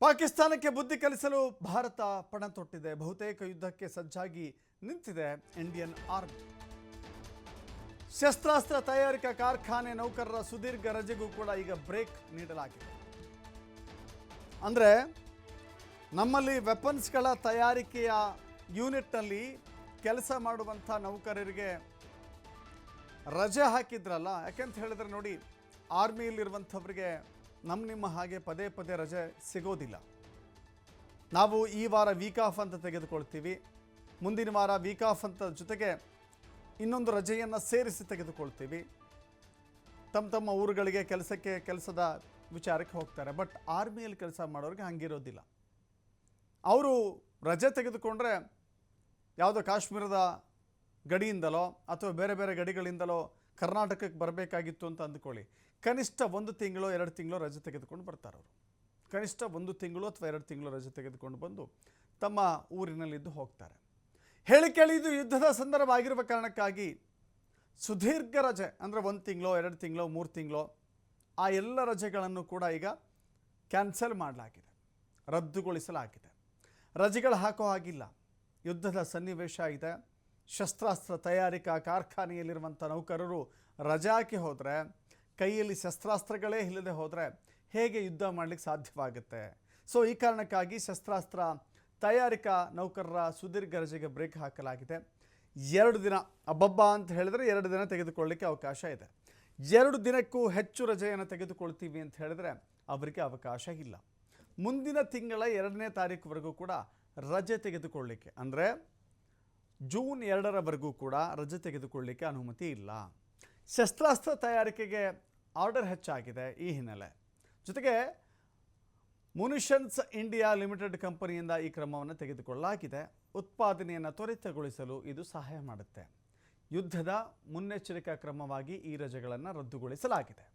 ಪಾಕಿಸ್ತಾನಕ್ಕೆ ಬುದ್ಧಿ ಕಲಿಸಲು ಭಾರತ ಪಣ ತೊಟ್ಟಿದೆ. ಬಹುತೇಕ ಯುದ್ಧಕ್ಕೆ ಸಜ್ಜಾಗಿ ನಿಂತಿದೆ ಇಂಡಿಯನ್ ಆರ್ಮಿ. ಶಸ್ತ್ರಾಸ್ತ್ರ ತಯಾರಿಕಾ ಕಾರ್ಖಾನೆ ನೌಕರರ ಸುದೀರ್ಘ ರಜೆಗೂ ಕೂಡ ಈಗ ಬ್ರೇಕ್ ನೀಡಲಾಗಿದೆ. ಅಂದರೆ ನಮ್ಮಲ್ಲಿ ವೆಪನ್ಸ್ಗಳ ತಯಾರಿಕೆಯ ಯೂನಿಟ್ನಲ್ಲಿ ಕೆಲಸ ಮಾಡುವಂಥ ನೌಕರರಿಗೆ ರಜೆ ಹಾಕಿದ್ರಲ್ಲ, ಯಾಕೆಂತ ಹೇಳಿದ್ರೆ ನೋಡಿ, ಆರ್ಮಿಯಲ್ಲಿರುವಂಥವ್ರಿಗೆ ನಿಮ್ಮ ಹಾಗೆ ಪದೇ ಪದೇ ರಜೆ ಸಿಗೋದಿಲ್ಲ. ನಾವು ಈ ವಾರ ವೀಕ್ ಆಫ್ ಅಂತ ತೆಗೆದುಕೊಳ್ತೀವಿ, ಮುಂದಿನ ವಾರ ವೀಕ್ ಆಫ್ ಅಂತ ಜೊತೆಗೆ ಇನ್ನೊಂದು ರಜೆಯನ್ನು ಸೇರಿಸಿ ತೆಗೆದುಕೊಳ್ತೀವಿ. ತಮ್ಮ ಊರುಗಳಿಗೆ ಕೆಲಸದ ವಿಚಾರಕ್ಕೆ ಹೋಗ್ತಾರೆ. ಬಟ್ ಆರ್ಮಿಯಲ್ಲಿ ಕೆಲಸ ಮಾಡೋರಿಗೆ ಹಂಗಿರೋದಿಲ್ಲ. ಅವರು ರಜೆ ತೆಗೆದುಕೊಂಡ್ರೆ ಯಾವುದೋ ಕಾಶ್ಮೀರದ ಗಡಿಯಿಂದಲೋ ಅಥವಾ ಬೇರೆ ಬೇರೆ ಗಡಿಗಳಿಂದಲೋ ಕರ್ನಾಟಕಕ್ಕೆ ಬರಬೇಕಾಗಿತ್ತು ಅಂತ ಅಂದ್ಕೊಳ್ಳಿ, ಕನಿಷ್ಠ 1 ತಿಂಗಳು 2 ತಿಂಗಳು ರಜೆ ತೆಗೆದುಕೊಂಡು ಬರ್ತಾರೆ. ಅವರು ಕನಿಷ್ಠ 1 ತಿಂಗಳು ಅಥವಾ 2 ತಿಂಗಳು ರಜೆ ತೆಗೆದುಕೊಂಡು ಬಂದು ತಮ್ಮ ಊರಿನಲ್ಲಿದ್ದು ಹೋಗ್ತಾರೆ. ಹೇಳಿ ಇದು ಯುದ್ಧದ ಸಂದರ್ಭ ಆಗಿರುವ ಕಾರಣಕ್ಕಾಗಿ ಸುದೀರ್ಘ ರಜೆ ಅಂದರೆ 1 ತಿಂಗಳು 2 ತಿಂಗಳು 3 ತಿಂಗಳು ಆ ಎಲ್ಲ ರಜೆಗಳನ್ನು ಕೂಡ ಈಗ ಕ್ಯಾನ್ಸಲ್ ಮಾಡಲಾಗಿದೆ, ರದ್ದುಗೊಳಿಸಲಾಗಿದೆ. ರಜೆಗಳು ಹಾಕೋ ಹಾಗಿಲ್ಲ. ಯುದ್ಧದ ಸನ್ನಿವೇಶ ಇದೆ. ಶಸ್ತ್ರಾಸ್ತ್ರ ತಯಾರಿಕಾ ಕಾರ್ಖಾನೆಯಲ್ಲಿರುವಂಥ ನೌಕರರು ರಜೆ ಹಾಕಿ ಹೋದರೆ, ಕೈಯಲ್ಲಿ ಶಸ್ತ್ರಾಸ್ತ್ರಗಳೇ ಇಲ್ಲದೆ ಹೋದರೆ ಹೇಗೆ ಯುದ್ಧ ಮಾಡಲಿಕ್ಕೆ ಸಾಧ್ಯವಾಗುತ್ತೆ? ಸೊ ಈ ಕಾರಣಕ್ಕಾಗಿ ಶಸ್ತ್ರಾಸ್ತ್ರ ತಯಾರಿಕಾ ನೌಕರರ ಸುದೀರ್ಘ ರಜೆಗೆ ಬ್ರೇಕ್ ಹಾಕಲಾಗಿದೆ. 2 ದಿನ ಅಬ್ಬಬ್ಬ ಅಂತ ಹೇಳಿದರೆ 2 ದಿನ ತೆಗೆದುಕೊಳ್ಳಲಿಕ್ಕೆ ಅವಕಾಶ ಇದೆ. 2 ದಿನಕ್ಕೂ ಹೆಚ್ಚು ರಜೆಯನ್ನು ತೆಗೆದುಕೊಳ್ತೀವಿ ಅಂತ ಹೇಳಿದ್ರೆ ಅವರಿಗೆ ಅವಕಾಶ ಇಲ್ಲ. ಮುಂದಿನ ತಿಂಗಳ 2ನೇ ತಾರೀಕುವರೆಗೂ ಕೂಡ ರಜೆ ತೆಗೆದುಕೊಳ್ಳಲಿಕ್ಕೆ, ಅಂದರೆ ಜೂನ್ 2ರವರೆಗೂ ಕೂಡ ರಜೆ ತೆಗೆದುಕೊಳ್ಳಲಿಕ್ಕೆ ಅನುಮತಿ ಇಲ್ಲ. ಶಸ್ತ್ರಾಸ್ತ್ರ ತಯಾರಿಕೆಗೆ ಆರ್ಡರ್ ಹೆಚ್ಚಾಗಿದೆ. ಈ ಹಿನ್ನೆಲೆ ಜೊತೆಗೆ ಮುನಿಷನ್ಸ್ ಇಂಡಿಯಾ ಲಿಮಿಟೆಡ್ ಕಂಪನಿಯಿಂದ ಈ ಕ್ರಮವನ್ನು ತೆಗೆದುಕೊಳ್ಳಲಾಗಿದೆ. ಉತ್ಪಾದನೆಯನ್ನು ತ್ವರಿತಗೊಳಿಸಲು ಇದು ಸಹಾಯ ಮಾಡುತ್ತೆ. ಯುದ್ಧದ ಮುನ್ನೆಚ್ಚರಿಕಾ ಕ್ರಮವಾಗಿ ಈ ರಜೆಗಳನ್ನು ರದ್ದುಗೊಳಿಸಲಾಗಿದೆ.